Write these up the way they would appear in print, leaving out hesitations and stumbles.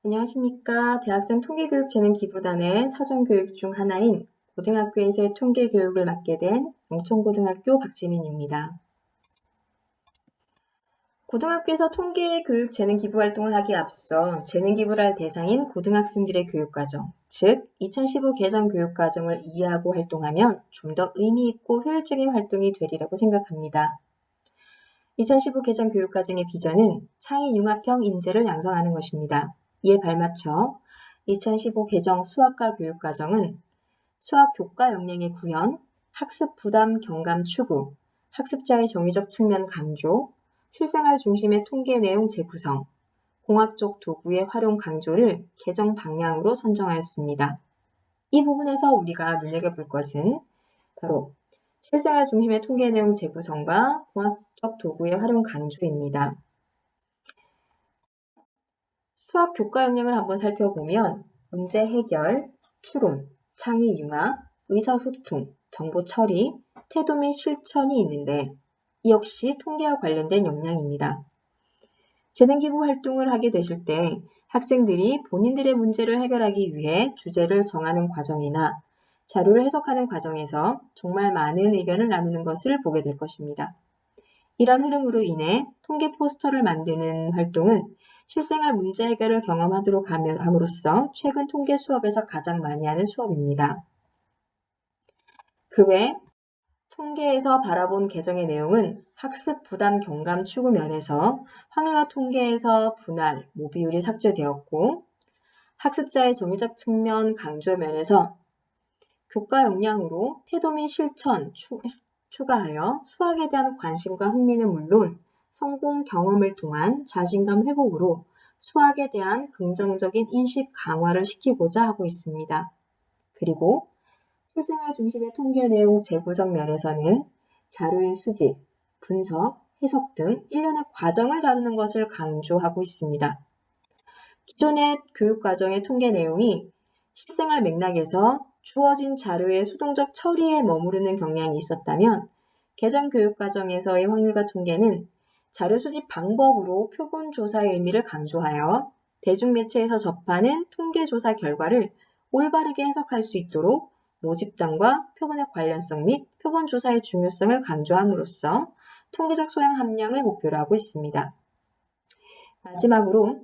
안녕하십니까. 대학생 통계교육재능기부단의 사전교육 중 하나인 고등학교에서의 통계교육을 맡게 된 영천고등학교 박지민입니다. 고등학교에서 통계교육 재능기부 활동을 하기에 앞서 재능기부를 할 대상인 고등학생들의 교육과정, 즉 2015 개정 교육과정을 이해하고 활동하면 좀 더 의미있고 효율적인 활동이 되리라고 생각합니다. 2015 개정 교육과정의 비전은 창의 융합형 인재를 양성하는 것입니다. 이에 발맞춰 2015 개정 수학과 교육과정은 수학 교과 역량의 구현, 학습 부담 경감 추구, 학습자의 정의적 측면 강조, 실생활 중심의 통계 내용 재구성, 공학적 도구의 활용 강조를 개정 방향으로 선정하였습니다. 이 부분에서 우리가 눈여겨볼 것은 바로 실생활 중심의 통계 내용 재구성과 공학적 도구의 활용 강조입니다. 수학 교과 역량을 한번 살펴보면 문제 해결, 추론, 창의 융합, 의사소통, 정보 처리, 태도 및 실천이 있는데 이 역시 통계와 관련된 역량입니다. 재능기부 활동을 하게 되실 때 학생들이 본인들의 문제를 해결하기 위해 주제를 정하는 과정이나 자료를 해석하는 과정에서 정말 많은 의견을 나누는 것을 보게 될 것입니다. 이런 흐름으로 인해 통계 포스터를 만드는 활동은 실생활 문제 해결을 경험하도록 함으로써 최근 통계 수업에서 가장 많이 하는 수업입니다. 그 외 통계에서 바라본 개정의 내용은 학습 부담 경감 추구 면에서 확률과 통계에서 분할, 모비율이 삭제되었고 학습자의 정의적 측면 강조 면에서 교과 역량으로 태도 및 실천 추가하여 수학에 대한 관심과 흥미는 물론 성공 경험을 통한 자신감 회복으로 수학에 대한 긍정적인 인식 강화를 시키고자 하고 있습니다. 그리고 실생활 중심의 통계 내용 재구성 면에서는 자료의 수집, 분석, 해석 등 일련의 과정을 다루는 것을 강조하고 있습니다. 기존의 교육과정의 통계 내용이 실생활 맥락에서 주어진 자료의 수동적 처리에 머무르는 경향이 있었다면 개정 교육과정에서의 확률과 통계는 자료 수집 방법으로 표본 조사의 의미를 강조하여 대중매체에서 접하는 통계 조사 결과를 올바르게 해석할 수 있도록 모집단과 표본의 관련성 및 표본 조사의 중요성을 강조함으로써 통계적 소양 함량을 목표로 하고 있습니다. 마지막으로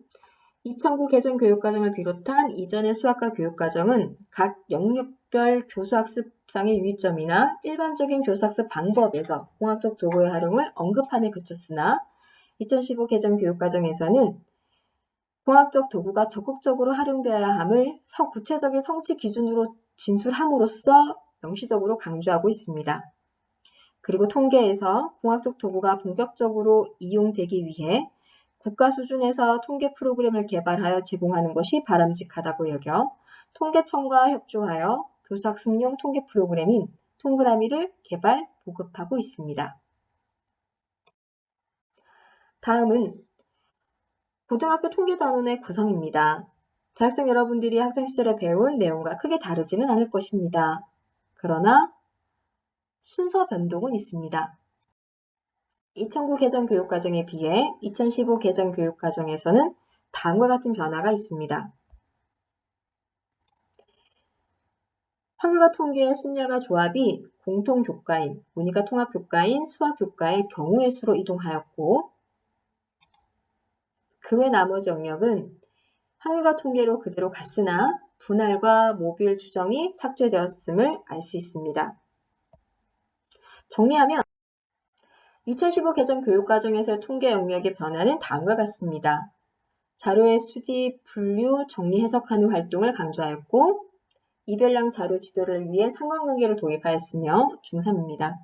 2009 개정 교육과정을 비롯한 이전의 수학과 교육과정은 각 영역별 교수학습상의 유의점이나 일반적인 교수학습 방법에서 공학적 도구의 활용을 언급함에 그쳤으나 2015 개정 교육과정에서는 공학적 도구가 적극적으로 활용되어야 함을 구체적인 성취 기준으로 진술함으로써 명시적으로 강조하고 있습니다. 그리고 통계에서 공학적 도구가 본격적으로 이용되기 위해 국가 수준에서 통계 프로그램을 개발하여 제공하는 것이 바람직하다고 여겨 통계청과 협조하여 교수학습용 통계 프로그램인 동그라미를 개발, 보급하고 있습니다. 다음은 고등학교 통계단원의 구성입니다. 대학생 여러분들이 학창시절에 배운 내용과 크게 다르지는 않을 것입니다. 그러나 순서 변동은 있습니다. 2009 개정 교육과정에 비해 2015 개정 교육과정에서는 다음과 같은 변화가 있습니다. 확률과 통계의 순열과 조합이 공통교과인, 문이과 통합교과인 수학교과의 경우의 수로 이동하였고 그 외 나머지 영역은 확률과 통계로 그대로 갔으나 분할과 모듈 추정이 삭제되었음을 알 수 있습니다. 정리하면 2015 개정 교육과정에서의 통계 영역의 변화는 다음과 같습니다. 자료의 수집, 분류, 정리, 해석하는 활동을 강조하였고 이별량 자료 지도를 위해 상관관계를 도입하였으며 중3입니다.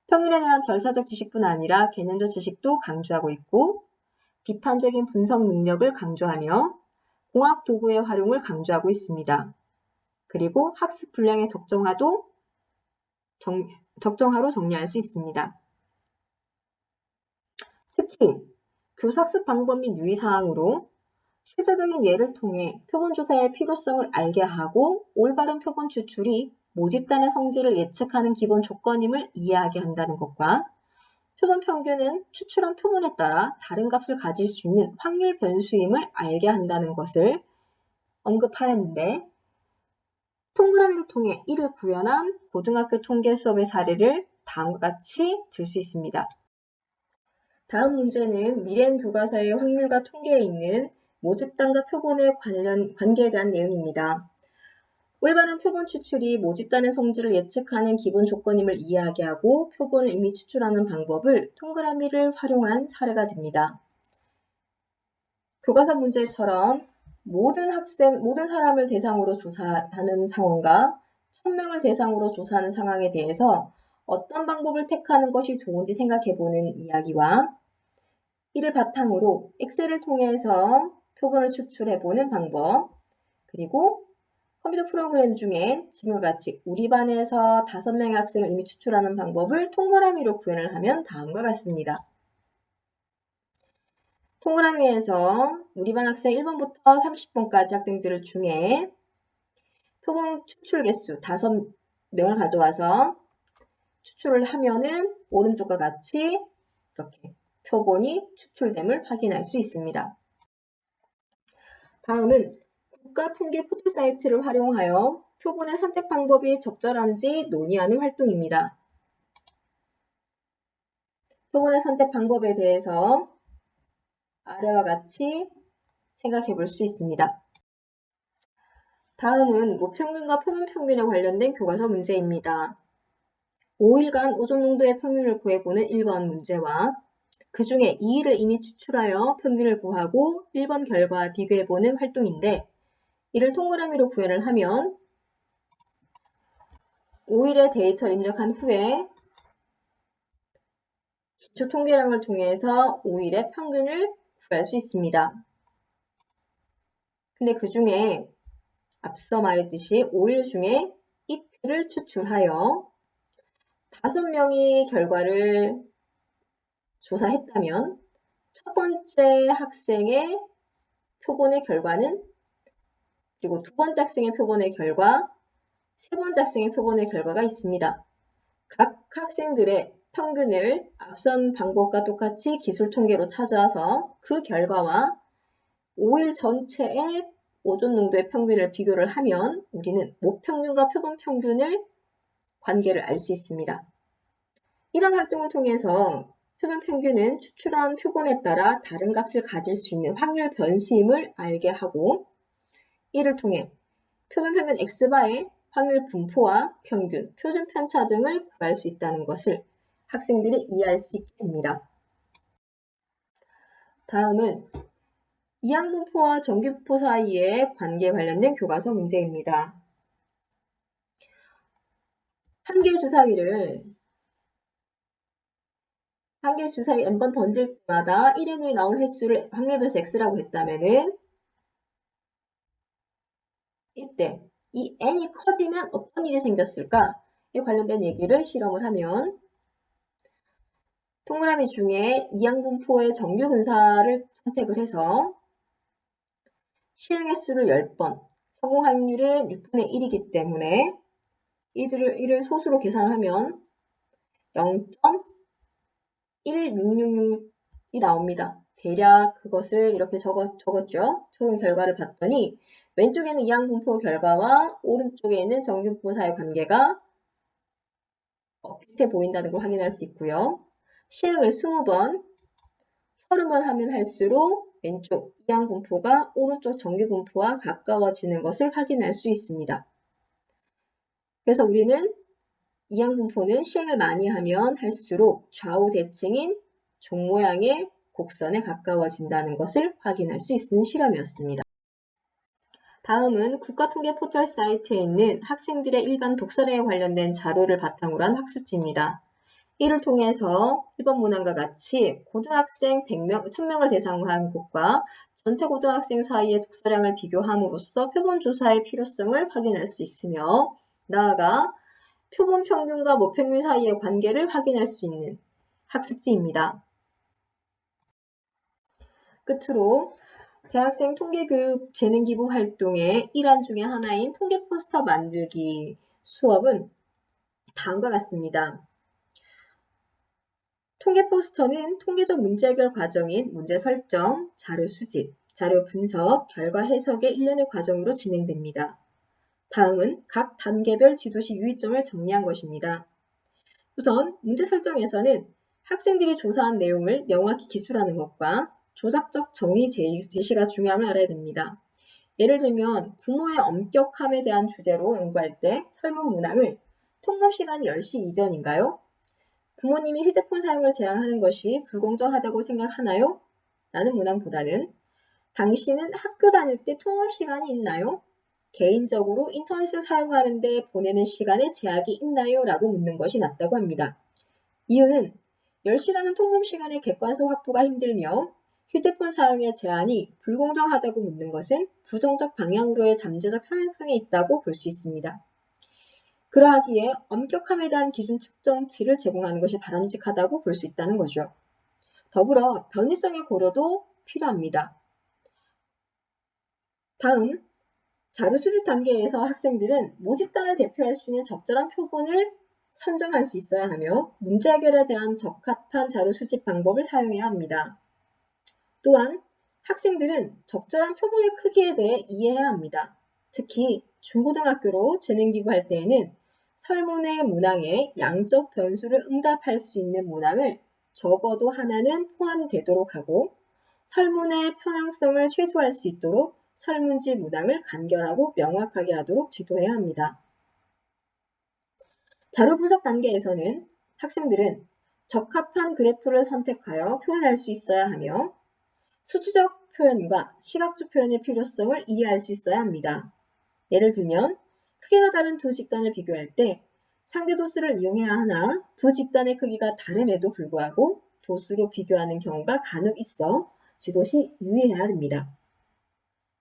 평균에 대한 절차적 지식뿐 아니라 개념적 지식도 강조하고 있고 비판적인 분석 능력을 강조하며 공학 도구의 활용을 강조하고 있습니다. 그리고 학습 분량의 적정화로 정리할 수 있습니다. 특히 교사학습 방법 및 유의사항으로 실제적인 예를 통해 표본조사의 필요성을 알게 하고 올바른 표본 추출이 모집단의 성질을 예측하는 기본 조건임을 이해하게 한다는 것과 표본 평균은 추출한 표본에 따라 다른 값을 가질 수 있는 확률 변수임을 알게 한다는 것을 언급하였는데, 동그라미를 통해 이를 구현한 고등학교 통계 수업의 사례를 다음과 같이 들 수 있습니다. 다음 문제는 미래엔 교과서의 확률과 통계에 있는 모집단과 표본의 관계에 대한 내용입니다. 올바른 표본 추출이 모집단의 성질을 예측하는 기본 조건임을 이해하게 하고 표본을 이미 추출하는 방법을 동그라미를 활용한 사례가 됩니다. 교과서 문제처럼 모든 사람을 대상으로 조사하는 상황과 1000명을 대상으로 조사하는 상황에 대해서 어떤 방법을 택하는 것이 좋은지 생각해보는 이야기와 이를 바탕으로 엑셀을 통해서 표본을 추출해보는 방법, 그리고 컴퓨터 프로그램 중에 지금과 같이 우리 반에서 5명의 학생을 이미 추출하는 방법을 동그라미로 구현을 하면 다음과 같습니다. 동그라미에서 우리 반 학생 1번부터 30번까지 학생들 중에 표본 추출 개수 5명을 가져와서 추출을 하면은 오른쪽과 같이 이렇게 표본이 추출됨을 확인할 수 있습니다. 다음은 국가통계 포털 사이트를 활용하여 표본의 선택 방법이 적절한지 논의하는 활동입니다. 표본의 선택 방법에 대해서 아래와 같이 생각해 볼 수 있습니다. 다음은 모평균과 표본평균에 관련된 교과서 문제입니다. 5일간 오존 농도의 평균을 구해보는 1번 문제와 그 중에 2일을 이미 추출하여 평균을 구하고 1번 결과와 비교해보는 활동인데, 이를 동그라미로 구현을 하면 5일의 데이터를 입력한 후에 기초 통계량을 통해서 5일의 평균을 구할 수 있습니다. 근데 그 중에 앞서 말했듯이 5일 중에 이틀을 추출하여 5명이 결과를 조사했다면 첫 번째 학생의 표본의 결과는, 그리고 두 번째 학생의 표본의 결과, 세 번째 학생의 표본의 결과가 있습니다. 각 학생들의 평균을 앞선 방법과 똑같이 기술 통계로 찾아서 그 결과와 5일 전체의 오존 농도의 평균을 비교를 하면 우리는 모평균과 표본 평균을 관계를 알 수 있습니다. 이런 활동을 통해서 표본 평균은 추출한 표본에 따라 다른 값을 가질 수 있는 확률 변수임을 알게 하고, 이를 통해 표본 평균 X바의 확률 분포와 평균, 표준 편차 등을 구할 수 있다는 것을 학생들이 이해할 수 있게 됩니다. 다음은 이항분포와 정규분포 사이의 관계에 관련된 교과서 문제입니다. 한 개의 주사위 n번 던질 때마다 1n이 나올 횟수를 확률변수 x라고 했다면은 이때 이 n이 커지면 어떤 일이 생겼을까에 관련된 얘기를 실험을 하면, 동그라미 중에 이항분포의 정규 근사를 선택을 해서 실행 횟수를 10번, 성공 확률은 6분의 1이기 때문에 이를 소수로 계산하면 0.1666이 나옵니다. 대략 그것을 이렇게 적었죠. 적은 결과를 봤더니 왼쪽에는 이항분포 결과와 오른쪽에 있는 정규분포 사이의 관계가 비슷해 보인다는 걸 확인할 수 있고요. 실행을 20번, 30번 하면 할수록 왼쪽 이항분포가 오른쪽 정규분포와 가까워지는 것을 확인할 수 있습니다. 그래서 우리는 이항분포는 실행을 많이 하면 할수록 좌우 대칭인 종 모양의 곡선에 가까워진다는 것을 확인할 수 있는 실험이었습니다. 다음은 국가통계 포털 사이트에 있는 학생들의 일반 독서량에 관련된 자료를 바탕으로 한 학습지입니다. 이를 통해서 1번 문항과 같이 고등학생 1000명을 대상으로 한 곳과 전체 고등학생 사이의 독서량을 비교함으로써 표본 조사의 필요성을 확인할 수 있으며, 나아가 표본 평균과 모평균 사이의 관계를 확인할 수 있는 학습지입니다. 끝으로 대학생 통계교육 재능기부 활동의 일환 중에 하나인 통계 포스터 만들기 수업은 다음과 같습니다. 통계 포스터는 통계적 문제 해결 과정인 문제 설정, 자료 수집, 자료 분석, 결과 해석의 일련의 과정으로 진행됩니다. 다음은 각 단계별 지도시 유의점을 정리한 것입니다. 우선 문제 설정에서는 학생들이 조사한 내용을 명확히 기술하는 것과 조작적 정의 제시가 중요함을 알아야 됩니다. 예를 들면 부모의 엄격함에 대한 주제로 연구할 때 설문 문항을 통금 시간이 10시 이전인가요? 부모님이 휴대폰 사용을 제한하는 것이 불공정하다고 생각하나요? 라는 문항보다는 당신은 학교 다닐 때 통금 시간이 있나요? 개인적으로 인터넷을 사용하는데 보내는 시간에 제약이 있나요? 라고 묻는 것이 낫다고 합니다. 이유는 10시라는 통금 시간의 객관성 확보가 힘들며 휴대폰 사용의 제한이 불공정하다고 묻는 것은 부정적 방향으로의 잠재적 편향성이 있다고 볼 수 있습니다. 그러하기에 엄격함에 대한 기준 측정치를 제공하는 것이 바람직하다고 볼 수 있다는 거죠. 더불어 변이성의 고려도 필요합니다. 다음, 자료 수집 단계에서 학생들은 모집단을 대표할 수 있는 적절한 표본을 선정할 수 있어야 하며 문제 해결에 대한 적합한 자료 수집 방법을 사용해야 합니다. 또한 학생들은 적절한 표본의 크기에 대해 이해해야 합니다. 특히 중고등학교로 재능기부 할 때에는 설문의 문항에 양적 변수를 응답할 수 있는 문항을 적어도 하나는 포함되도록 하고 설문의 편향성을 최소화할 수 있도록 설문지 문항을 간결하고 명확하게 하도록 지도해야 합니다. 자료 분석 단계에서는 학생들은 적합한 그래프를 선택하여 표현할 수 있어야 하며 수치적 표현과 시각적 표현의 필요성을 이해할 수 있어야 합니다. 예를 들면 크기가 다른 두 집단을 비교할 때 상대 도수를 이용해야 하나 두 집단의 크기가 다름에도 불구하고 도수로 비교하는 경우가 간혹 있어 지도 시 유의해야 됩니다.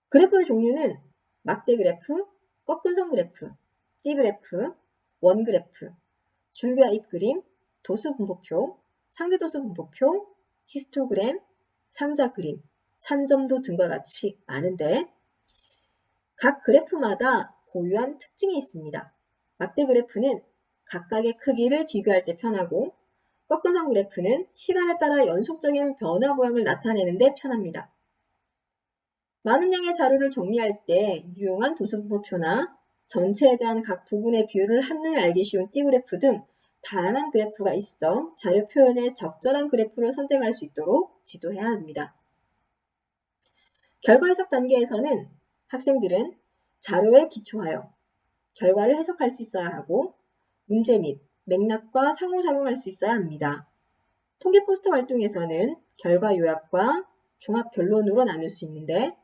그래프의 종류는 막대 그래프, 꺾은선 그래프, 띠 그래프, 원 그래프, 줄기와 잎 그림, 도수 분포표, 상대 도수 분포표, 히스토그램, 상자 그림, 산점도 등과 같이 많은데 각 그래프마다 고유한 특징이 있습니다. 막대 그래프는 각각의 크기를 비교할 때 편하고 꺾은선 그래프는 시간에 따라 연속적인 변화 모양을 나타내는 데 편합니다. 많은 양의 자료를 정리할 때 유용한 도수분포표나 전체에 대한 각 부분의 비율을 한눈에 알기 쉬운 띠그래프 등 다양한 그래프가 있어 자료 표현에 적절한 그래프를 선택할 수 있도록 지도해야 합니다. 결과 해석 단계에서는 학생들은 자료에 기초하여 결과를 해석할 수 있어야 하고 문제 및 맥락과 상호작용할 수 있어야 합니다. 통계 포스터 활동에서는 결과 요약과 종합 결론으로 나눌 수 있는데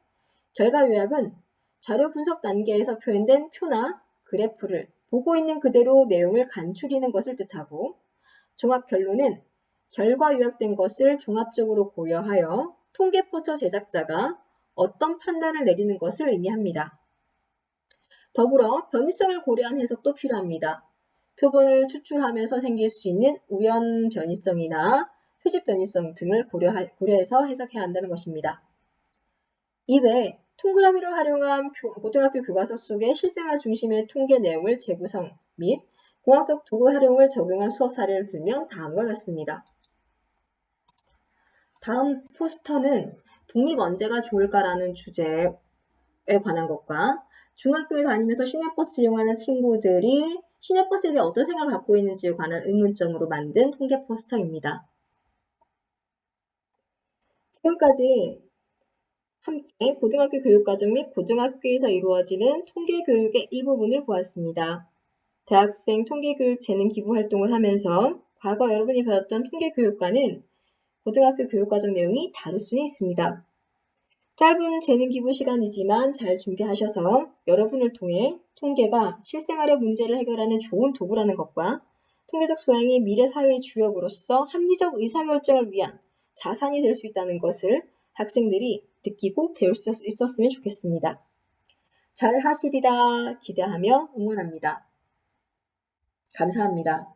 결과 요약은 자료 분석 단계에서 표현된 표나 그래프를 보고 있는 그대로 내용을 간추리는 것을 뜻하고 종합 결론은 결과 요약된 것을 종합적으로 고려하여 통계 포스터 제작자가 어떤 판단을 내리는 것을 의미합니다. 더불어 변이성을 고려한 해석도 필요합니다. 표본을 추출하면서 생길 수 있는 우연 변이성이나 표집 변이성 등을 고려해서 해석해야 한다는 것입니다. 이외에 동그라미를 활용한 고등학교 교과서 속의 실생활 중심의 통계 내용을 재구성 및 공학적 도구 활용을 적용한 수업 사례를 들면 다음과 같습니다. 다음 포스터는 독립 언제가 좋을까라는 주제에 관한 것과 중학교에 다니면서 시내버스 이용하는 친구들이 시내버스에 대해 어떤 생각을 갖고 있는지에 관한 의문점으로 만든 통계 포스터입니다. 지금까지 함께 고등학교 교육과정 및 고등학교에서 이루어지는 통계교육의 일부분을 보았습니다. 대학생 통계교육 재능 기부 활동을 하면서 과거 여러분이 배웠던 통계교육과는 고등학교 교육과정 내용이 다를 수는 있습니다. 짧은 재능 기부 시간이지만 잘 준비하셔서 여러분을 통해 통계가 실생활의 문제를 해결하는 좋은 도구라는 것과 통계적 소양이 미래 사회의 주역으로서 합리적 의사결정을 위한 자산이 될 수 있다는 것을 학생들이 느끼고 배울 수 있었으면 좋겠습니다. 잘 하시리라 기대하며 응원합니다. 감사합니다.